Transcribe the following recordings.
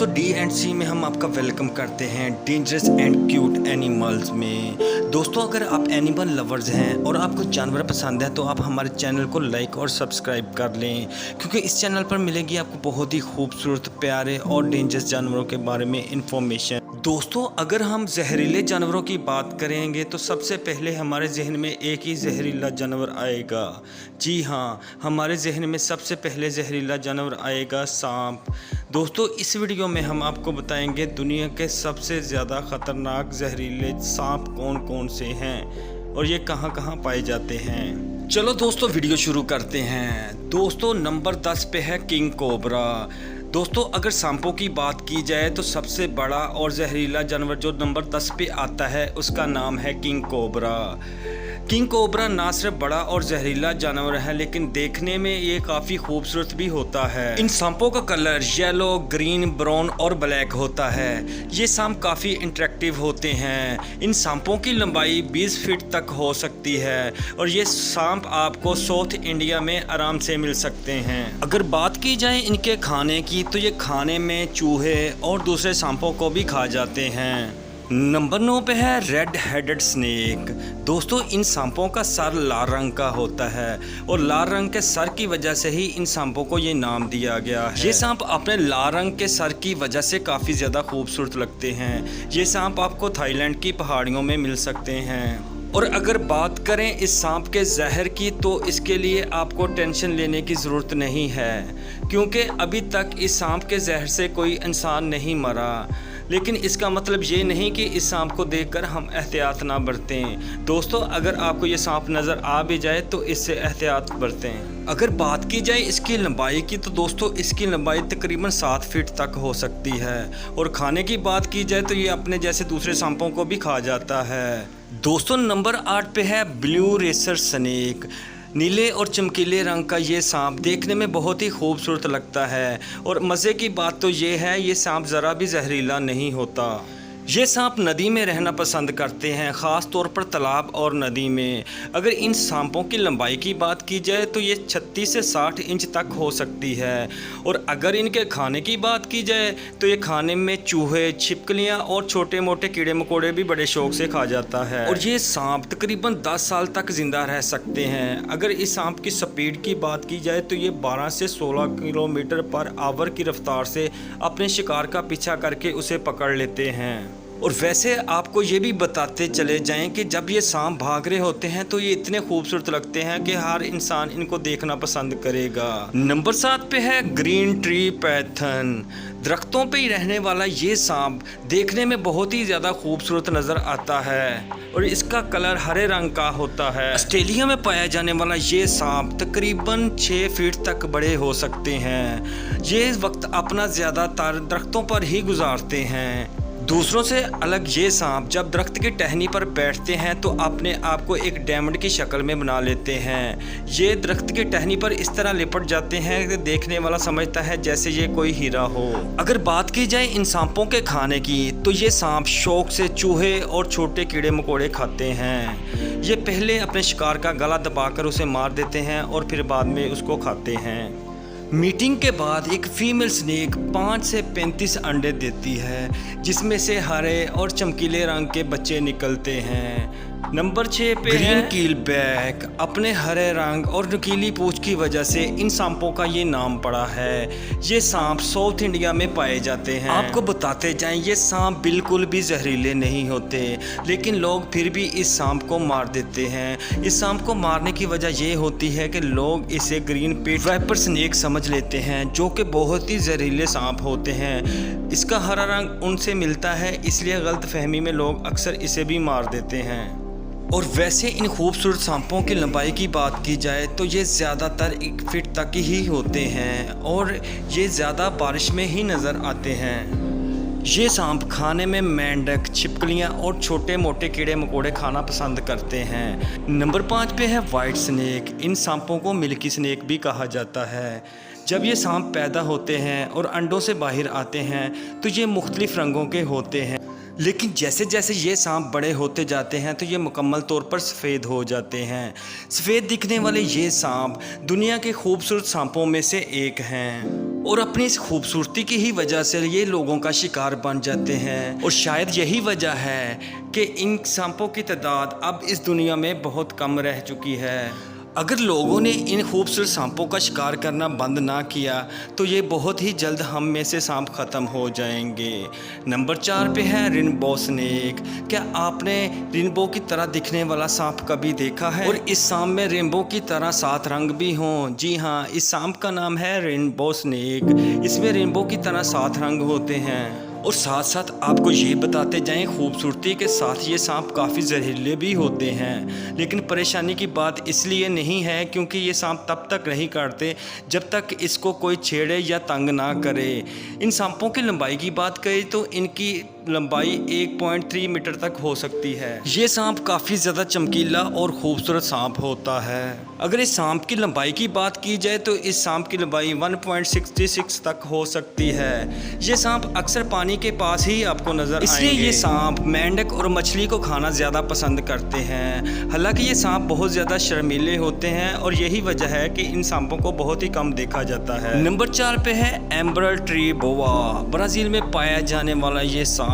दोस्तों D&C में हम आपका वेलकम करते हैं डेंजरस एंड क्यूट एनिमल्स में। दोस्तों अगर आप एनिमल लवर्स हैं और आपको जानवर पसंद है तो आप हमारे चैनल को लाइक और सब्सक्राइब कर लें, क्योंकि इस चैनल पर मिलेगी आपको बहुत ही खूबसूरत, प्यारे और डेंजरस जानवरों के बारे में इंफॉर्मेशन। दोस्तों अगर हम जहरीले जानवरों की बात करेंगे तो सबसे पहले हमारे जहन में एक ही जहरीला जानवर आएगा। जी हाँ, हमारे जहन में सबसे पहले जहरीला जानवर आएगा सांप। दोस्तों इस वीडियो में हम आपको बताएंगे दुनिया के सबसे ज़्यादा ख़तरनाक जहरीले सांप कौन कौन से हैं और ये कहाँ कहाँ पाए जाते हैं। चलो दोस्तों वीडियो शुरू करते हैं। दोस्तों नंबर 10 पे है किंग कोबरा। दोस्तों अगर सांपों की बात की जाए तो सबसे बड़ा और जहरीला जानवर जो नंबर 10 पे आता है उसका नाम है किंग कोबरा। किंग कोबरा ना सिर्फ बड़ा और जहरीला जानवर है लेकिन देखने में ये काफ़ी खूबसूरत भी होता है। इन सांपों का कलर येलो, ग्रीन, ब्राउन और ब्लैक होता है। ये सांप काफ़ी इंटरेक्टिव होते हैं। इन सांपों की लंबाई 20 फीट तक हो सकती है और ये सांप आपको साउथ इंडिया में आराम से मिल सकते हैं। अगर बात की जाए इनके खाने की तो ये खाने में चूहे और दूसरे सांपों को भी खा जाते हैं। नंबर 9 पे है रेड हेडेड स्नेक। दोस्तों इन सांपों का सर लाल रंग का होता है और लाल रंग के सर की वजह से ही इन सांपों को ये नाम दिया गया है। ये सांप अपने लाल रंग के सर की वजह से काफ़ी ज़्यादा खूबसूरत लगते हैं। ये सांप आपको थाईलैंड की पहाड़ियों में मिल सकते हैं। और अगर बात करें इस सांप के जहर की तो इसके लिए आपको टेंशन लेने की ज़रूरत नहीं है, क्योंकि अभी तक इस सांप के जहर से कोई इंसान नहीं मरा। लेकिन इसका मतलब ये नहीं कि इस सांप को देखकर हम एहतियात ना बरतें। दोस्तों अगर आपको ये सांप नज़र आ भी जाए तो इससे एहतियात बरतें। अगर बात की जाए इसकी लंबाई की तो दोस्तों इसकी लंबाई तकरीबन 7 फीट तक हो सकती है। और खाने की बात की जाए तो ये अपने जैसे दूसरे सांपों को भी खा जाता है। दोस्तों नंबर 8 पे है ब्लू रेसर स्नेक। नीले और चमकीले रंग का ये सांप देखने में बहुत ही खूबसूरत लगता है और मज़े की बात तो ये है ये सांप ज़रा भी जहरीला नहीं होता। ये सांप नदी में रहना पसंद करते हैं, ख़ास तौर पर तालाब और नदी में। अगर इन सांपों की लंबाई की बात की जाए तो ये 36 से 60 इंच तक हो सकती है। और अगर इनके खाने की बात की जाए तो ये खाने में चूहे, छिपकलियाँ और छोटे मोटे कीड़े मकोड़े भी बड़े शौक से खा जाता है। और ये सांप तकरीबन 10 साल तक ज़िंदा रह सकते हैं। अगर इस सांप की स्पीड की बात की जाए तो ये 12 से 16 किलोमीटर पर आवर की रफ्तार से अपने शिकार का पीछा करके उसे पकड़ लेते हैं। और वैसे आपको ये भी बताते चले जाएं कि जब ये सांप भाग रहे होते हैं तो ये इतने खूबसूरत लगते हैं कि हर इंसान इनको देखना पसंद करेगा। नंबर 7 पे है ग्रीन ट्री पैथन। दरख्तों पे ही रहने वाला ये सांप देखने में बहुत ही ज़्यादा खूबसूरत नज़र आता है और इसका कलर हरे रंग का होता है। ऑस्ट्रेलिया में पाया जाने वाला ये सांप तकरीबन 6 फीट तक बड़े हो सकते हैं। ये वक्त अपना ज़्यादातर दरख्तों पर ही गुजारते हैं। दूसरों से अलग ये सांप जब दरख्त की टहनी पर बैठते हैं तो अपने आप को एक डायमंड की शक्ल में बना लेते हैं। ये दरख्त की टहनी पर इस तरह लिपट जाते हैं कि देखने वाला समझता है जैसे ये कोई हीरा हो। अगर बात की जाए इन सांपों के खाने की तो ये सांप शौक से चूहे और छोटे कीड़े मकोड़े खाते हैं। ये पहले अपने शिकार का गला दबाकर उसे मार देते हैं और फिर बाद में उसको खाते हैं। मीटिंग के बाद एक फीमेल स्नेक 5 से 35 अंडे देती है, जिसमें से हरे और चमकीले रंग के बच्चे निकलते हैं। नंबर 6 पे ग्रीन कील बैक। अपने हरे रंग और नुकीली पूंछ की वजह से इन सांपों का ये नाम पड़ा है। ये सांप साउथ इंडिया में पाए जाते हैं। आपको बताते जाएं ये सांप बिल्कुल भी जहरीले नहीं होते, लेकिन लोग फिर भी इस सांप को मार देते हैं। इस सांप को मारने की वजह ये होती है कि लोग इसे ग्रीन पिट वाइपर स्नेक समझ लेते हैं, जो कि बहुत ही जहरीले सांप होते हैं। इसका हरा रंग उनसे मिलता है, इसलिए गलतफहमी में लोग अक्सर इसे भी मार देते हैं। और वैसे इन खूबसूरत सांपों की लंबाई की बात की जाए तो ये ज़्यादातर 1 फीट तक ही होते हैं और ये ज़्यादा बारिश में ही नज़र आते हैं। ये सांप खाने में मेंढक, छिपकलियाँ और छोटे मोटे कीड़े मकोड़े खाना पसंद करते हैं। नंबर 5 पे है वाइट स्नेक। इन सांपों को मिल्की स्नेक भी कहा जाता है। जब ये सांप पैदा होते हैं और अंडों से बाहर आते हैं तो ये मुख्तलिफ रंगों के होते हैं, लेकिन जैसे जैसे ये सांप बड़े होते जाते हैं तो ये मुकम्मल तौर पर सफ़ेद हो जाते हैं। सफ़ेद दिखने वाले ये सांप दुनिया के खूबसूरत सांपों में से एक हैं। और अपनी इस खूबसूरती की ही वजह से ये लोगों का शिकार बन जाते हैं। और शायद यही वजह है कि इन सांपों की तादाद अब इस दुनिया में बहुत कम रह चुकी है। अगर लोगों ने इन खूबसूरत सांपों का शिकार करना बंद ना किया तो ये बहुत ही जल्द हम में से सांप ख़त्म हो जाएंगे। नंबर 4 पे है रेनबो स्नेक। क्या आपने रेनबो की तरह दिखने वाला सांप कभी देखा है? और इस सांप में रेनबो की तरह 7 रंग भी हों? जी हाँ, इस सांप का नाम है रेनबो स्नेक। इसमें रेनबो की तरह 7 रंग होते हैं। और साथ साथ आपको ये बताते जाएं, खूबसूरती के साथ ये सांप काफ़ी जहरीले भी होते हैं। लेकिन परेशानी की बात इसलिए नहीं है क्योंकि ये सांप तब तक नहीं काटते जब तक इसको कोई छेड़े या तंग ना करे। इन सांपों की लंबाई की बात करें तो इनकी लंबाई 1.3 मीटर तक हो सकती है। ये सांप काफ़ी ज़्यादा चमकीला और खूबसूरत सांप होता है। अगर इस सांप की लंबाई की बात की जाए तो इस सांप की लंबाई 1.66 तक हो सकती है। ये सांप अक्सर पानी के पास ही आपको नजर आएंगे। इसलिए ये सांप मेंढक और मछली को खाना ज़्यादा पसंद करते हैं। हालांकि ये सांप बहुत ज़्यादा शर्मीले होते हैं और यही वजह है कि इन सांपों को बहुत ही कम देखा जाता है। नंबर 4 पे है एम्बरल्ड ट्री बोआ। ब्राज़ील में पाया जाने वाला ये सांप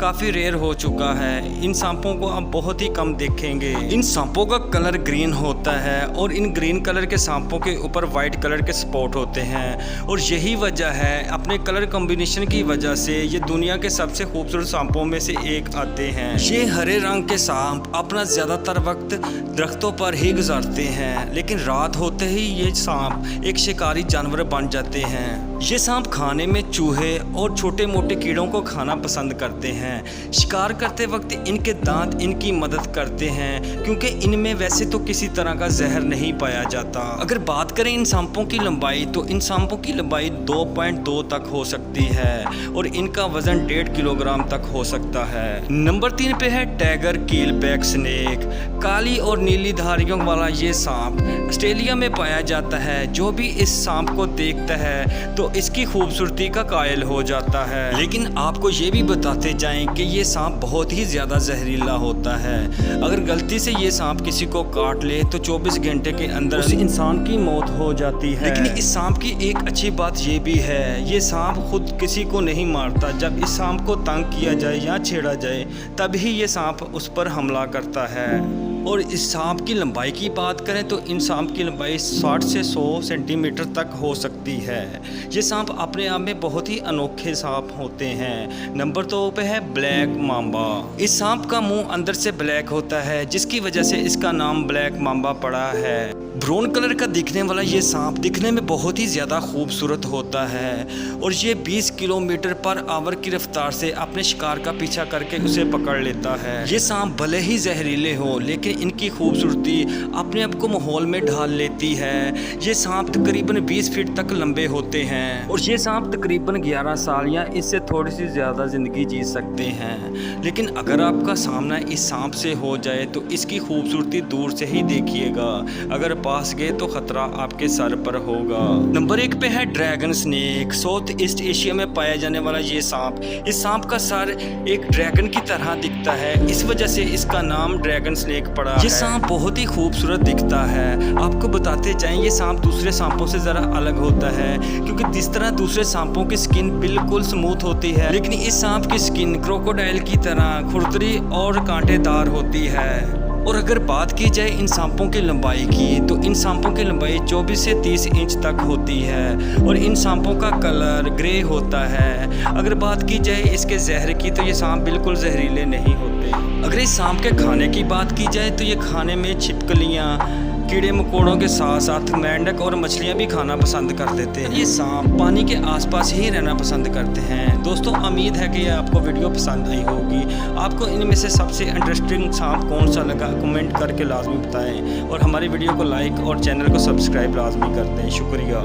काफ़ी रेयर हो चुका है। इन सांपों को आप बहुत ही कम देखेंगे। इन सांपों का कलर ग्रीन होता है और इन ग्रीन कलर के सांपों के ऊपर वाइट कलर के स्पॉट होते हैं। और यही वजह है, अपने कलर कॉम्बिनेशन की वजह से ये दुनिया के सबसे खूबसूरत सांपों में से एक आते हैं। ये हरे रंग के सांप अपना ज़्यादातर वक्त दरख्तों पर ही गुजारते हैं, लेकिन रात होते ही ये सांप एक शिकारी जानवर बन जाते हैं। ये सांप खाने में चूहे और छोटे मोटे कीड़ों को खाना पसंद करते हैं। शिकार करते वक्त इनके दांत इनकी मदद करते हैं क्योंकि इनमें वैसे तो किसी तरह का जहर नहीं पाया जाता। अगर बात करें इन सांपों की लंबाई तो इन सांपों की लंबाई 2.2 तक हो सकती है और इनका वजन 1.5 किलोग्राम तक हो सकता है। नंबर 3 पे है टाइगर कीलबैक स्नेक। काली और नीली धारियों वाला ये सांप ऑस्ट्रेलिया में पाया जाता है। जो भी इस सांप को देखता है तो इसकी खूबसूरती का कायल हो जाता है। लेकिन आपको ये भी बताते जाएं कि ये सांप बहुत ही ज़्यादा जहरीला होता है। अगर गलती से ये सांप किसी को काट ले तो 24 घंटे के अंदर उस इंसान की मौत हो जाती है। लेकिन इस सांप की एक अच्छी बात ये भी है, ये सांप खुद किसी को नहीं मारता। जब इस सांप को तंग किया जाए या छेड़ा जाए तभी ये सांप उस पर हमला करता है। और इस सांप की लंबाई की बात करें तो इन सांप की लंबाई 60 से 100 सेंटीमीटर तक हो सकती है। ये सांप अपने आप में बहुत ही अनोखे सांप होते हैं। नंबर 2 पे है ब्लैक मांबा। इस सांप का मुंह अंदर से ब्लैक होता है जिसकी वजह से इसका नाम ब्लैक मांबा पड़ा है। ब्राउन कलर का दिखने वाला ये सांप दिखने में बहुत ही ज़्यादा खूबसूरत होता है और ये 20 किलोमीटर पर आवर की रफ्तार से अपने शिकार का पीछा करके उसे पकड़ लेता है। ये सांप भले ही जहरीले हो लेकिन इनकी खूबसूरती अपने आप को माहौल में ढाल लेती है। ये सांप तकरीबन 20 फीट तक लंबे होते हैं और ये सांप तकरीबन 11 साल या इससे थोड़ी सी ज़्यादा ज़िंदगी जी सकते हैं। लेकिन अगर आपका सामना इस सांप से हो जाए तो इसकी खूबसूरती दूर से ही देखिएगा। अगर पास गए तो खतरा आपके सर पर होगा। नंबर 1 पे है dragon snake. South east Asia में पाया जाने वाला ये सांप, इस सांप का सर एक ड्रैगन की तरह दिखता है, इस वजह से इसका नाम ड्रैगन स्नेक पड़ा है। ये सांप बहुत ही खूबसूरत दिखता है। आपको बताते जाएं, ये सांप दूसरे सांपों से ज़रा अलग होता है क्योंकि जिस तरह दूसरे सांपों की स्किन बिल्कुल स्मूथ होती है, लेकिन इस सांप की स्किन क्रोकोडाइल की तरह खुरदरी और कांटेदार होती है। और अगर बात की जाए इन सांपों की लंबाई की तो इन सांपों की लंबाई 24 से 30 इंच तक होती है और इन सांपों का कलर ग्रे होता है। अगर बात की जाए इसके जहर की तो ये सांप बिल्कुल जहरीले नहीं होते। अगर इस सांप के खाने की बात की जाए तो ये खाने में छिपकलियाँ, कीड़े मकोड़ों के साथ साथ मेंढक और मछलियाँ भी खाना पसंद कर देते हैं। ये सांप पानी के आसपास ही रहना पसंद करते हैं। दोस्तों, उम्मीद है कि आपको वीडियो पसंद आई होगी। आपको इनमें से सबसे इंटरेस्टिंग सांप कौन सा लगा कमेंट करके लाजमी बताएं और हमारी वीडियो को लाइक और चैनल को सब्सक्राइब लाजमी कर दें। शुक्रिया।